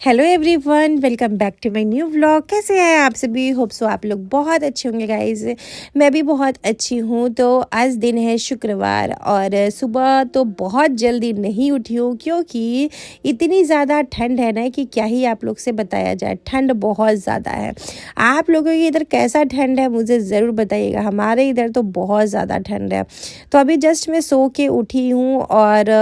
Hello everyone, welcome back to my new vlog. कैसे हैं आप सभी? होप सो आप लोग बहुत अच्छे होंगे गाइस। मैं भी बहुत अच्छी हूँ। तो आज दिन है शुक्रवार और सुबह तो बहुत जल्दी नहीं उठी हूँ क्योंकि इतनी ज़्यादा ठंड है ना कि क्या ही आप लोग से बताया जाए। ठंड बहुत ज़्यादा है। आप लोगों के इधर कैसा ठंड है मुझे ज़रूर बताइएगा। हमारे इधर तो बहुत ज़्यादा ठंड है। तो अभी जस्ट मैं सो के उठी हूँ और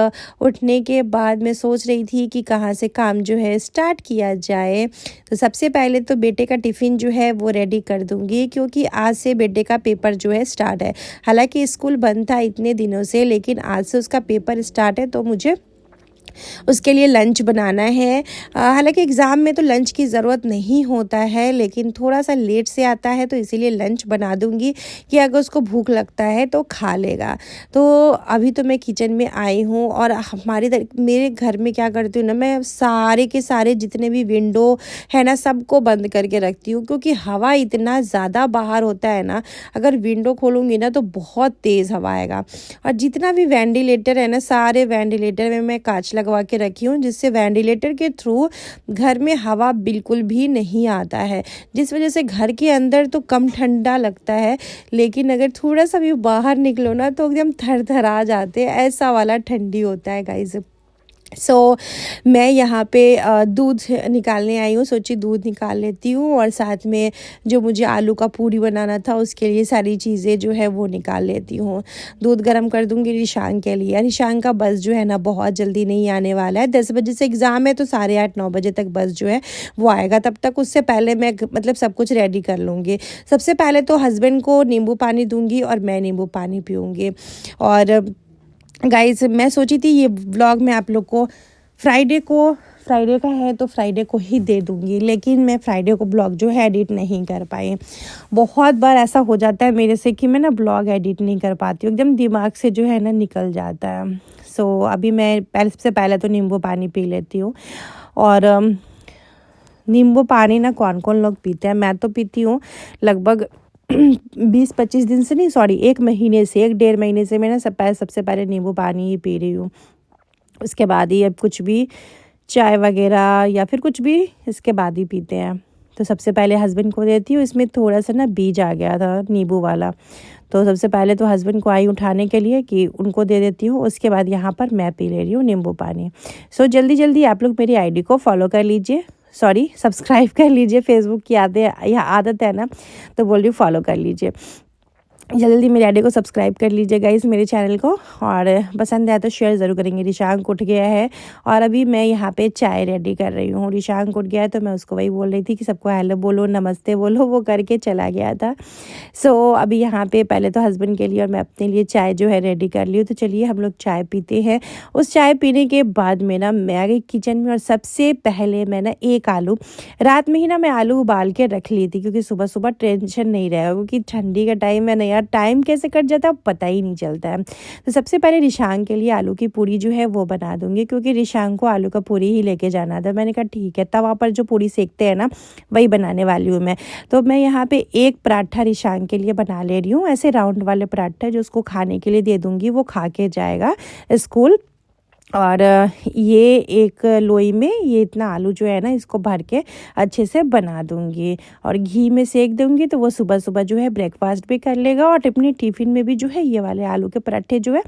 उठने के बाद मैं सोच रही थी कि कहाँ से काम जो है स्टार्ट किया जाए। तो सबसे पहले तो बेटे का टिफ़िन जो है वो रेडी कर दूँगी क्योंकि आज से बेटे का पेपर जो है स्टार्ट है। हालांकि स्कूल बंद था इतने दिनों से, लेकिन आज से उसका पेपर स्टार्ट है तो मुझे उसके लिए लंच बनाना है। हालांकि एग्ज़ाम में तो लंच की ज़रूरत नहीं होता है, लेकिन थोड़ा सा लेट से आता है तो इसीलिए लंच बना दूंगी कि अगर उसको भूख लगता है तो खा लेगा। तो अभी तो मैं किचन में आई हूँ और मेरे घर में क्या करती हूँ ना, मैं सारे के सारे जितने भी विंडो है ना सबको बंद करके रखती हूँ क्योंकि हवा इतना ज़्यादा बाहर होता है ना। अगर विंडो खोलूँगी ना तो बहुत तेज़ हवा आएगा। और जितना भी वेंटिलेटर है ना, सारे वेंटिलेटर में मैं कांच लगवा के रखी हूँ जिससे वेंटिलेटर के थ्रू घर में हवा बिल्कुल भी नहीं आता है, जिस वजह से घर के अंदर तो कम ठंडा लगता है, लेकिन अगर थोड़ा सा भी बाहर निकलो ना तो एकदम थर थर आ जाते हैं। ऐसा वाला ठंडी होता है गाइस। मैं यहाँ पे दूध निकालने आई हूँ। सोची दूध निकाल लेती हूँ और साथ में जो मुझे आलू का पूरी बनाना था उसके लिए सारी चीज़ें जो है वो निकाल लेती हूँ। दूध गर्म कर दूँगी रिशांग के लिए। रिशांग का बस जो है ना बहुत जल्दी नहीं आने वाला है। 10 बजे से एग्ज़ाम है तो 8:30-9 बजे तक बस जो है वो आएगा। तब तक उससे पहले मैं मतलब सब कुछ रेडी कर लूँगी। सबसे पहले तो हस्बैंड को नींबू पानी दूँगी और मैं नींबू पानी पीऊँगी। और गाइस मैं सोची थी ये व्लॉग मैं आप लोग को फ्राइडे का है तो फ्राइडे को ही दे दूँगी, लेकिन मैं फ्राइडे को ब्लॉग जो है एडिट नहीं कर पाई। बहुत बार ऐसा हो जाता है मेरे से कि मैं ना ब्लॉग एडिट नहीं कर पाती हूँ, एकदम दिमाग से जो है ना निकल जाता है। अभी मैं सबसे पहले तो नींबू पानी पी लेती हूँ। और नींबू पानी ना कौन कौन लोग पीते हैं, मैं तो पीती हूँ लगभग 20-25 दिन से, नहीं सॉरी 1 महीने से, 1-1.5 महीने से मैं ना सबसे पहले नींबू पानी ही पी रही हूँ। उसके बाद ही अब कुछ भी चाय वगैरह या फिर कुछ भी इसके बाद ही पीते हैं। तो सबसे पहले हस्बैंड को देती हूँ। इसमें थोड़ा सा ना बीज आ गया था नींबू वाला, तो सबसे पहले तो हस्बैंड को आई उठाने के लिए कि उनको दे देती हूँ। उसके बाद यहाँ पर मैं पी ले रही हूँ नींबू पानी। जल्दी जल्दी आप लोग मेरी आईडी को फॉलो कर लीजिए, सॉरी सब्सक्राइब कर लीजिए। फेसबुक की आदत है ना, तो बोल रही हूँ फॉलो कर लीजिए। जल्दी मेरे आईडी को सब्सक्राइब कर लीजिएगा इस मेरे चैनल को, और पसंद आया तो शेयर ज़रूर करेंगे। रिशांक उठ गया है और अभी मैं यहाँ पे चाय रेडी कर रही हूँ। रिशांक उठ गया है तो मैं उसको वही बोल रही थी कि सबको हेलो बोलो, नमस्ते बोलो, वो करके चला गया था। अभी यहाँ पे पहले तो हस्बैंड के लिए और मैं अपने लिए चाय जो है रेडी कर ली हूँ। तो चलिए हम लोग चाय पीते हैं। उस चाय पीने के बाद में ना मैं आ गई किचन में और सबसे पहले मैं ना एक आलू, रात में ही ना मैं आलू उबाल के रख ली थी क्योंकि सुबह सुबह टेंशन नहीं रहेगा, क्योंकि ठंडी का टाइम है ना यार, टाइम कैसे कट जाता है पता ही नहीं चलता है। तो सबसे पहले रिशांग के लिए आलू की पूरी जो है वो बना दूंगी क्योंकि रिशांग को आलू का पूरी ही लेके जाना था। मैंने कहा ठीक है, तवा पर जो पूरी सेकते हैं ना वही बनाने वाली हूँ मैं। तो मैं यहाँ पे एक पराठा रिशांग के लिए बना ले रही हूँ, ऐसे राउंड वाले पराठा जो उसको खाने के लिए दे दूँगी, वो खा के जाएगा स्कूल। और ये एक लोई में ये इतना आलू जो है ना इसको भर के अच्छे से बना दूंगी और घी में सेक दूंगी, तो वो सुबह सुबह जो है ब्रेकफास्ट भी कर लेगा और अपने टिफ़िन में भी जो है ये वाले आलू के पराठे जो है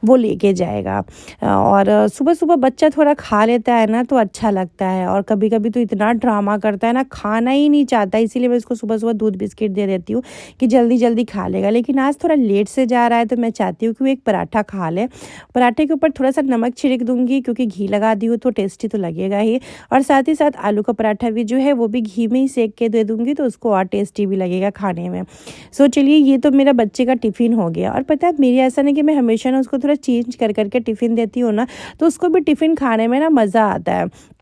वो लेके जाएगा। और सुबह सुबह बच्चा थोड़ा खा लेता है ना तो अच्छा लगता है, और कभी कभी तो इतना ड्रामा करता है ना, खाना ही नहीं चाहता, इसीलिए मैं उसको सुबह सुबह दूध बिस्किट दे देती हूँ कि जल्दी जल्दी खा लेगा। लेकिन आज थोड़ा लेट से जा रहा है तो मैं चाहती हूँ कि वो एक पराठा खा ले। पराठे के ऊपर थोड़ा सा नमक छिड़क दूंगी क्योंकि घी लगा दी हो तो टेस्टी तो लगेगा ही, और साथ ही साथ आलू का पराठा भी जो है वो भी घी में ही सेक के दे दूंगी तो उसको और टेस्टी भी लगेगा खाने में। चलिए ये तो मेरा बच्चे का टिफ़िन हो गया। और पता है मेरी ऐसा नहीं कि मैं हमेशा ना उसको थोड़ा चेंज कर करके टिफ़िन देती हूँ ना, तो उसको भी टिफ़िन खाने में ना मज़ा आता है।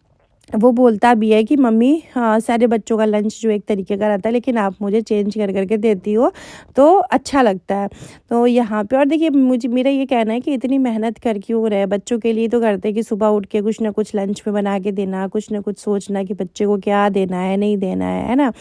वो बोलता भी है कि मम्मी हाँ सारे बच्चों का लंच जो एक तरीके का रहता है लेकिन आप मुझे चेंज कर करके देती हो तो अच्छा लगता है। तो यहाँ पे और देखिए मेरा ये कहना है कि इतनी मेहनत कर क्यों रहे, बच्चों के लिए तो करते हैं कि सुबह उठ के कुछ ना कुछ लंच में बना के देना, कुछ ना कुछ सोचना कि बच्चे को क्या देना है नहीं देना है ना।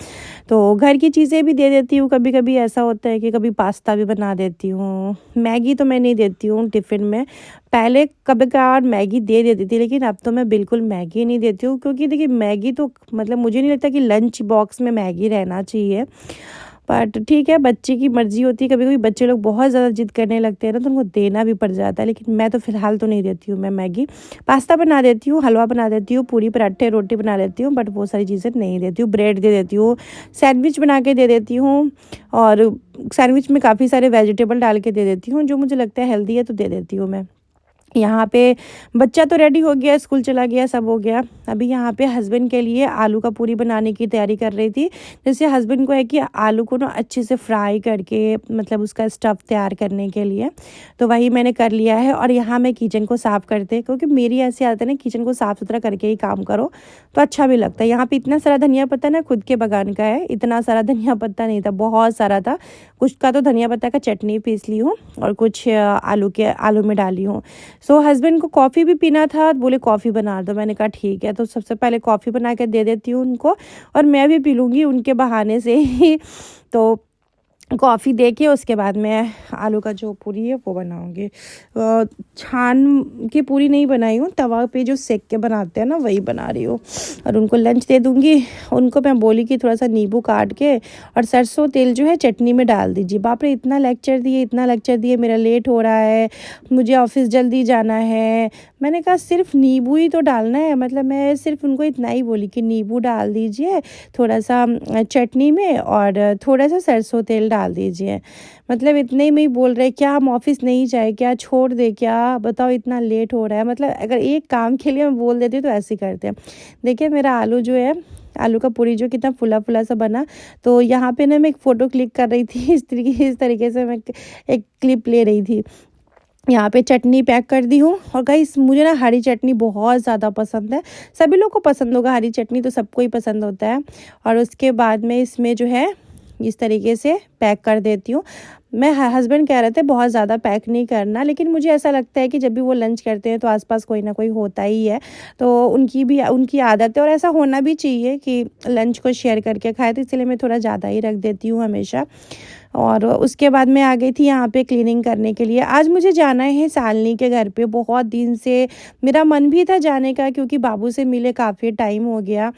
तो घर की चीज़ें भी दे देती हूँ, कभी कभी ऐसा होता है कि कभी पास्ता भी बना देती हूँ। मैगी तो मैं नहीं देती हूँ टिफ़िन में, पहले कभी-कभार मैगी दे देती थी, लेकिन अब तो मैं बिल्कुल मैगी नहीं देती हूँ, क्योंकि देखिए मैगी तो मतलब मुझे नहीं लगता कि लंच बॉक्स में मैगी रहना चाहिए। बट ठीक है, बच्चे की मर्ज़ी होती है, कभी-कभी बच्चे लोग बहुत ज़्यादा ज़िद करने लगते हैं ना, तो उनको देना भी पड़ जाता है, लेकिन मैं तो फ़िलहाल तो नहीं देती हूँ मैं मैगी। पास्ता बना देती हूँ, हलवा बना देती हूँ, पूरी पराठे, रोटी बना लेती हूँ, बट वो सारी चीज़ें नहीं देती हूँ। ब्रेड दे देती हूँ, सैंडविच बना के दे देती हूँ, और सैंडविच में काफ़ी सारे वेजिटेबल डाल के दे देती हूँ, जो मुझे लगता है हेल्दी है तो दे देती हूँ मैं। यहाँ पे बच्चा तो रेडी हो गया, स्कूल चला गया, सब हो गया। अभी यहाँ पे हस्बैंड के लिए आलू का पूरी बनाने की तैयारी कर रही थी। जैसे हस्बैंड को है कि आलू को ना अच्छे से फ्राई करके मतलब उसका स्टफ़ तैयार करने के लिए, तो वही मैंने कर लिया है। और यहाँ मैं किचन को साफ़ करते, क्योंकि मेरी ऐसी आदत है ना, किचन को साफ़ सुथरा करके ही काम करो तो अच्छा भी लगता है। यहाँ पे इतना सारा धनिया पत्ता ना खुद के बगान का है, इतना सारा धनिया पत्ता नहीं था, बहुत सारा था। कुछ का तो धनिया पत्ता का चटनी पीस ली हूँ, और कुछ आलू में डाली हूँ। सो हस्बैंड को कॉफ़ी भी पीना था, बोले कॉफ़ी बना दो। मैंने कहा ठीक है, तो सबसे पहले कॉफ़ी बना के दे देती हूँ उनको, और मैं भी पी लूँगी उनके बहाने से ही। तो कॉफ़ी दे के उसके बाद मैं आलू का जो पूरी है वो बनाऊँगी। छान के पूरी नहीं बनाई हूँ, तवा पे जो सेक के बनाते हैं ना वही बना रही हूँ, और उनको लंच दे दूँगी। उनको मैं बोली कि थोड़ा सा नींबू काट के और सरसों तेल जो है चटनी में डाल दीजिए। बाप रे, इतना लेक्चर दिए, इतना लेक्चर दिए, मेरा लेट हो रहा है, मुझे ऑफिस जल्दी जाना है। मैंने कहा सिर्फ नींबू ही तो डालना है, मतलब मैं सिर्फ उनको इतना ही बोली कि नींबू डाल दीजिए थोड़ा सा चटनी में, और थोड़ा सा सरसों तेल डाल दीजिए। मतलब इतने में ही बोल रहे क्या हम ऑफिस नहीं जाए क्या, छोड़ दे क्या, बताओ इतना लेट हो रहा है। मतलब अगर एक काम के लिए मैं बोल देती हूँ तो ऐसे ही करते हैं। देखिए मेरा आलू जो है, आलू का पूरी जो कितना फुला फुला सा बना। तो यहाँ पे ना मैं एक फ़ोटो क्लिक कर रही थी, इस तरीके से मैं एक क्लिप ले रही थी। यहाँ पे चटनी पैक कर दी हूँ, और गाइस मुझे ना हरी चटनी बहुत ज़्यादा पसंद है। सभी लोग को पसंद होगा, हरी चटनी तो सबको ही पसंद होता है। और उसके बाद में इसमें जो है इस तरीके से पैक कर देती हूँ। मैं हस्बैंड कह रहे थे बहुत ज़्यादा पैक नहीं करना, लेकिन मुझे ऐसा लगता है कि जब भी वो लंच करते हैं तो आसपास कोई ना कोई होता ही है, तो उनकी आदत है, और ऐसा होना भी चाहिए कि लंच को शेयर करके खाए, तो इसलिए मैं थोड़ा ज़्यादा ही रख देती हूँ हमेशा। और उसके बाद मैं आ गई थी यहाँ पे क्लीनिंग करने के लिए। आज मुझे जाना है शालिनी के घर पे, बहुत दिन से मेरा मन भी था जाने का, क्योंकि बाबू से मिले काफ़ी टाइम हो गया।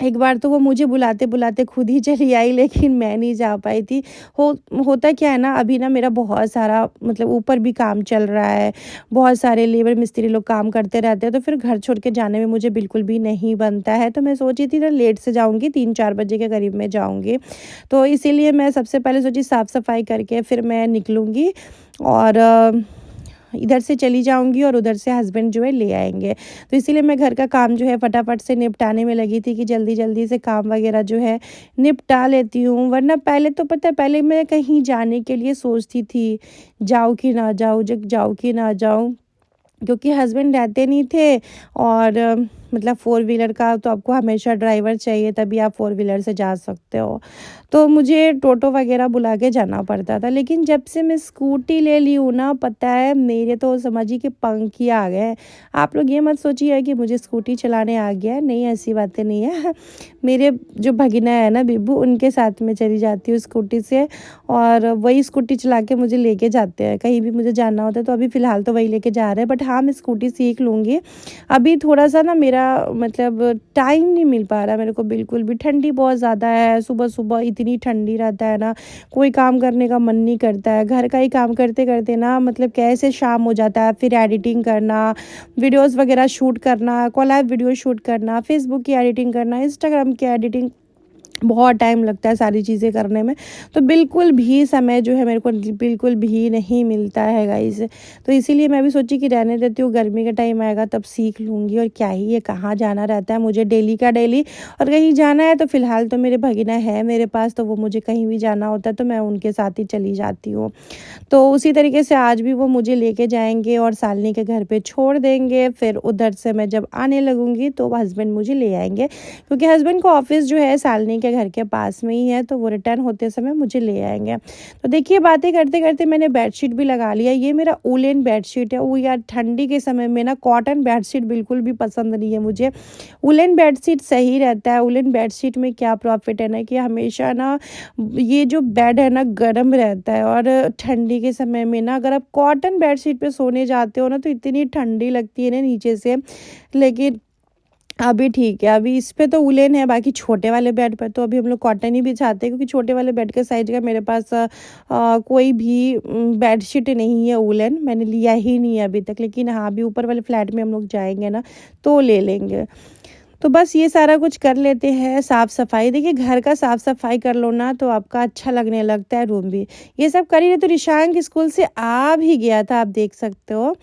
एक बार तो वो मुझे बुलाते-बुलाते खुद ही चली आई, लेकिन मैं नहीं जा पाई थी। हो होता क्या है ना, अभी ना मेरा बहुत सारा मतलब ऊपर भी काम चल रहा है, बहुत सारे लेबर मिस्त्री लोग काम करते रहते हैं, तो फिर घर छोड़ के जाने में मुझे बिल्कुल भी नहीं बनता है। तो मैं सोची थी ना लेट से जाऊँगी, 3-4 बजे के करीब में जाऊँगी। तो इसीलिए मैं सबसे पहले सोची साफ़-सफ़ाई करके फिर मैं निकलूँगी, और इधर से चली जाऊँगी, और उधर से हस्बैंड जो है ले आएँगे। तो इसीलिए मैं घर का काम जो है फटाफट से निपटाने में लगी थी कि जल्दी-जल्दी से काम वगैरह जो है निपटा लेती हूँ। वरना पहले तो पता है, पहले मैं कहीं जाने के लिए सोचती थी, जाऊँ कि ना जाऊँ, जाऊँ कि ना जाऊँ। क्योंकि हस्बैंड रहते नहीं थे, और मतलब फ़ोर व्हीलर का तो आपको हमेशा ड्राइवर चाहिए, तभी आप फ़ोर व्हीलर से जा सकते हो। तो मुझे टोटो वगैरह बुला के जाना पड़ता था, लेकिन जब से मैं स्कूटी ले ली हूँ ना, पता है मेरे तो समझिए कि पंख ही आ गए हैं। आप लोग ये मत सोचिए कि मुझे स्कूटी चलाने आ गया है, नहीं ऐसी बातें नहीं है। मेरे जो भगीना है ना बिब्बू, उनके साथ में चली जाती हूँ स्कूटी से, और वही स्कूटी चला के मुझे लेके जाते हैं कहीं भी मुझे जाना होता है। तो अभी फ़िलहाल तो वही लेके जा रहे हैं, बट हाँ मैं स्कूटी सीख लूँगी। अभी थोड़ा सा ना मेरा मतलब टाइम नहीं मिल पा रहा मेरे को बिल्कुल भी। ठंडी बहुत ज़्यादा है, सुबह-सुबह इतनी ठंडी रहता है ना, कोई काम करने का मन नहीं करता है। घर का ही काम करते-करते ना मतलब कैसे शाम हो जाता है, फिर एडिटिंग करना, वीडियोज़ वगैरह शूट करना, कोलैब वीडियो शूट करना, फेसबुक की एडिटिंग करना, इंस्टाग्राम की एडिटिंग, बहुत टाइम लगता है सारी चीज़ें करने में। तो बिल्कुल भी समय जो है मेरे को बिल्कुल भी नहीं मिलता है गाइस। तो इसीलिए मैं भी सोची कि रहने देती हूँ, गर्मी का टाइम आएगा तब सीख लूँगी। और क्या ही ये कहाँ जाना रहता है मुझे डेली का डेली, और कहीं जाना है तो फ़िलहाल तो मेरे भगीना है मेरे पास, तो वो मुझे कहीं भी जाना होता है तो मैं उनके साथ ही चली जाती हूँ। तो उसी तरीके से आज भी वो मुझे लेके जाएँगे और शालिनी के घर पे छोड़ देंगे। फिर उधर से मैं जब आने लगूँगी तो हस्बैंड मुझे ले आएँगे, क्योंकि हस्बैंड को ऑफ़िस जो है शालिनी के उनके घर के पास में ही है, तो वो रिटर्न होते समय मुझे ले आएंगे। तो देखिए बातें करते करते मैंने बेडशीट भी लगा लिया। ये मेरा वूलन बेडशीट है। वो यार ठंडी के समय में ना कॉटन बेडशीट बिल्कुल भी पसंद नहीं है मुझे। वुलन बेडशीट सही रहता है। वुलन बेडशीट में क्या प्रॉफिट है ना कि हमेशा ना ये जो बेड है ना गर्म रहता है, और ठंडी के समय में ना अगर आप कॉटन बेडशीट पे सोने जाते हो ना तो इतनी ठंडी लगती है ना नीचे से। लेकिन अभी ठीक है, अभी इस पे तो वुलन है, बाकी छोटे वाले बेड पर तो अभी हम लोग कॉटन ही बिछाते हैं, क्योंकि छोटे वाले बेड के साइज का मेरे पास कोई भी बेडशीट नहीं है वुलन, मैंने लिया ही नहीं है अभी तक। लेकिन हाँ, अभी ऊपर वाले फ्लैट में हम लोग जाएंगे ना तो ले लेंगे। तो बस ये सारा कुछ कर लेते हैं, साफ़ सफाई। देखिए घर का साफ़ सफाई कर लो ना तो आपका अच्छा लगने लगता है, रूम भी। ये सब कर ही रहे तो रिशांक स्कूल से आ भी गया था, आप देख सकते हो।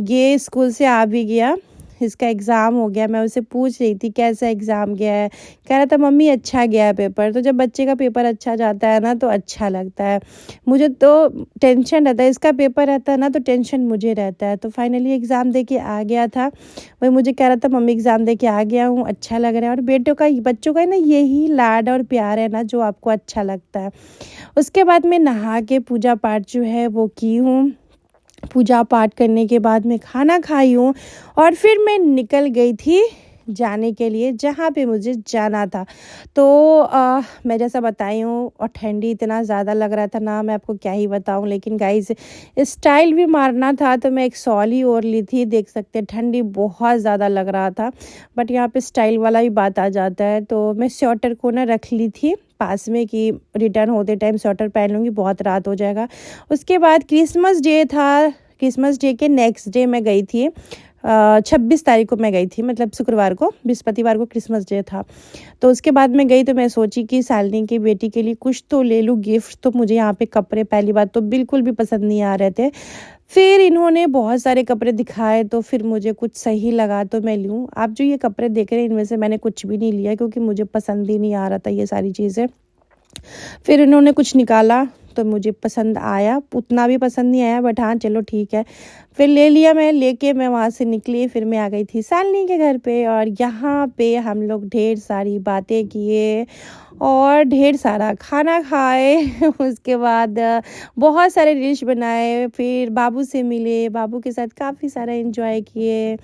ये स्कूल से आ भी गया, इसका एग्ज़ाम हो गया। मैं उससे पूछ रही थी कैसा एग्ज़ाम गया है, कह रहा था मम्मी अच्छा गया है पेपर। तो जब बच्चे का पेपर अच्छा जाता है ना तो अच्छा लगता है। मुझे तो टेंशन रहता है, इसका पेपर रहता है ना तो टेंशन मुझे रहता है। तो फाइनली एग्ज़ाम दे के आ गया था। वही मुझे कह रहा था मम्मी एग्ज़ाम दे के आ गया हूँ, अच्छा लग रहा है। और बच्चों का ना यही लाड और प्यार है ना जो आपको अच्छा लगता है। उसके बाद मैं नहा के पूजा पाठ जो है वो की हूँ। पूजा पाठ करने के बाद मैं खाना खाई हूँ, और फिर मैं निकल गई थी जाने के लिए जहाँ पे मुझे जाना था। तो मैं जैसा बताई हूँ, और ठंडी इतना ज़्यादा लग रहा था ना, मैं आपको क्या ही बताऊँ। लेकिन गाइस स्टाइल भी मारना था तो मैं एक शॉल ही ओढ़ ली थी। देख सकते हैं ठंडी बहुत ज़्यादा लग रहा था, बट यहाँ पे स्टाइल वाला भी बात आ जाता है। तो मैं स्वेटर को ना रख ली थी पास में कि रिटर्न होते टाइम स्वेटर पहन लूँगी, बहुत रात हो जाएगा। उसके बाद क्रिसमस डे था। क्रिसमस डे के नेक्स्ट डे मैं गई थी, 26 तारीख को मैं गई थी, मतलब शुक्रवार को, बृहस्पतिवार को क्रिसमस डे था। तो उसके बाद मैं गई तो मैं सोची कि शालिनी की बेटी के लिए कुछ तो ले लूँ गिफ्ट। तो मुझे यहाँ पे कपड़े पहली बात तो बिल्कुल भी पसंद नहीं आ रहे थे। फिर इन्होंने बहुत सारे कपड़े दिखाए तो फिर मुझे कुछ सही लगा तो मैं लूँ। आप जो ये कपड़े देख रहे हैं इनमें से मैंने कुछ भी नहीं लिया, क्योंकि मुझे पसंद ही नहीं आ रहा था ये सारी चीज़ें। फिर इन्होंने कुछ निकाला तो मुझे पसंद आया, उतना भी पसंद नहीं आया, बट हाँ चलो ठीक है। फिर ले लिया, मैं लेके मैं वहाँ से निकली। फिर मैं आ गई थी शालिनी के घर पे, और यहाँ पे हम लोग ढेर सारी बातें किए और ढेर सारा खाना खाए। उसके बाद बहुत सारे डिश बनाए। फिर बाबू से मिले, बाबू के साथ काफ़ी सारा एंजॉय किए।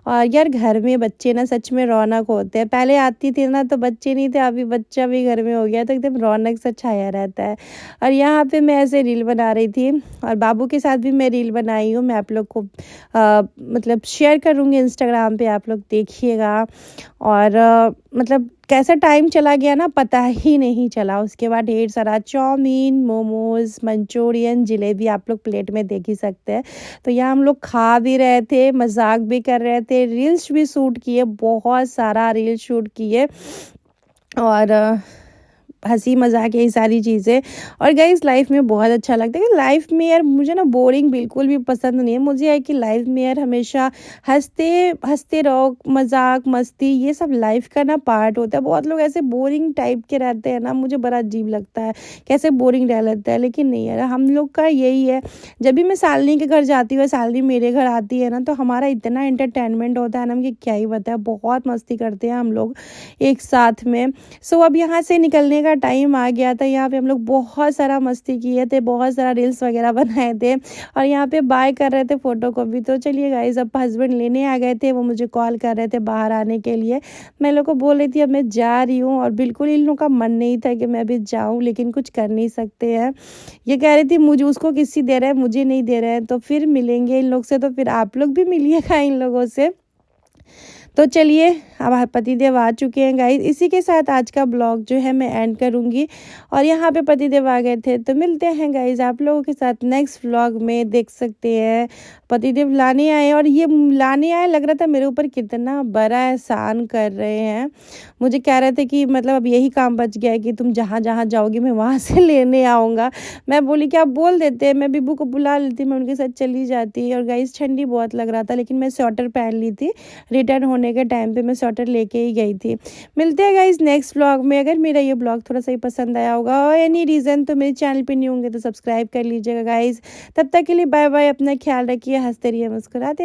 और यार घर में बच्चे ना सच में रौनक होते हैं। पहले आती थी ना तो बच्चे नहीं थे, अभी बच्चा भी घर में हो गया तो एकदम रौनक सा छाया रहता है। और यहाँ पे मैं ऐसे रील बना रही थी, और बाबू के साथ भी मैं रील बनाई हूँ। मैं आप लोग को मतलब शेयर करूँगी इंस्टाग्राम पे, आप लोग देखिएगा। और मतलब कैसा टाइम चला गया ना पता ही नहीं चला। उसके बाद ढेर सारा चाउमीन, मोमोज़, मंचूरियन, जलेबी आप लोग प्लेट में देख ही सकते हैं। तो यहाँ हम लोग खा भी रहे थे, मजाक भी कर रहे थे, रील्स भी शूट किए, बहुत सारा रील शूट किए, और हंसी मजाक यही सारी चीज़ें। और गाइस लाइफ में बहुत अच्छा लगता है कि लाइफ में यार मुझे ना बोरिंग बिल्कुल भी पसंद नहीं है। मुझे है कि लाइफ में यार हमेशा हंसते हंसते रहो, मजाक मस्ती ये सब लाइफ का ना पार्ट होता है। बहुत लोग ऐसे बोरिंग टाइप के रहते हैं ना, मुझे बड़ा अजीब लगता है कैसे बोरिंग रह लेता है। लेकिन नहीं यार, हम लोग का यही है, जब भी मैं शालिनी के घर जाती हूँ, शालिनी मेरे घर आती है ना, तो हमारा इतना एंटरटेनमेंट होता है ना कि क्या ही बताया, बहुत मस्ती करते हैं हम लोग एक साथ में। सो अब यहाँ से निकलने का टाइम आ गया था। यहाँ पे हम लोग बहुत सारा मस्ती किए थे, बहुत सारा रील्स वगैरह बनाए थे, और यहाँ पे बाय कर रहे थे फोटो को भी। तो चलिए गाइस, अब हस्बैंड लेने आ गए थे, वो मुझे कॉल कर रहे थे बाहर आने के लिए। मैं लोग को बोल रही थी अब मैं जा रही हूँ, और बिल्कुल इन लोगों का मन नहीं था कि मैं भी जाऊँ, लेकिन कुछ कर नहीं सकते हैं। ये कह रही थी मुझे उसको किसी दे रहा है, मुझे नहीं दे रहे हैं, तो फिर मिलेंगे इन लोग से, तो फिर आप लोग भी मिलिएगा इन लोगों से। तो चलिए, अब पतिदेव आ चुके हैं गाइस। इसी के साथ आज का ब्लॉग जो है मैं एंड करूँगी, और यहाँ पे पतिदेव आ गए थे। तो मिलते हैं गाइस आप लोगों के साथ नेक्स्ट व्लॉग में। देख सकते हैं पतिदेव लाने आए, और ये लाने आए लग रहा था मेरे ऊपर कितना बड़ा एहसान कर रहे हैं। मुझे कह रहे थे कि मतलब अब यही काम बच गया है कि तुम जहाँ जहाँ जाओगी मैं वहाँ से लेने आऊँगा। मैं बोली कि आप बोल देते, मैं बिब्बू को बुला लेती, मैं उनके साथ चली जाती। और गाइस ठंडी बहुत लग रहा था, लेकिन मैं स्वेटर पहन ली थी, रिटर्न होने के टाइम पे मैं स्वेटर लेके ही गई थी। मिलते हैं गाइस नेक्स्ट व्लॉग में। अगर मेरा ये ब्लॉग थोड़ा सा ही पसंद आया होगा और एनी रीज़न तो मेरे चैनल पे नहीं होंगे तो सब्सक्राइब कर लीजिएगा गाइस। तब तक के लिए बाय बाय, अपना ख्याल रखिए, हंसते रहिए, मुस्कुराते रहिए।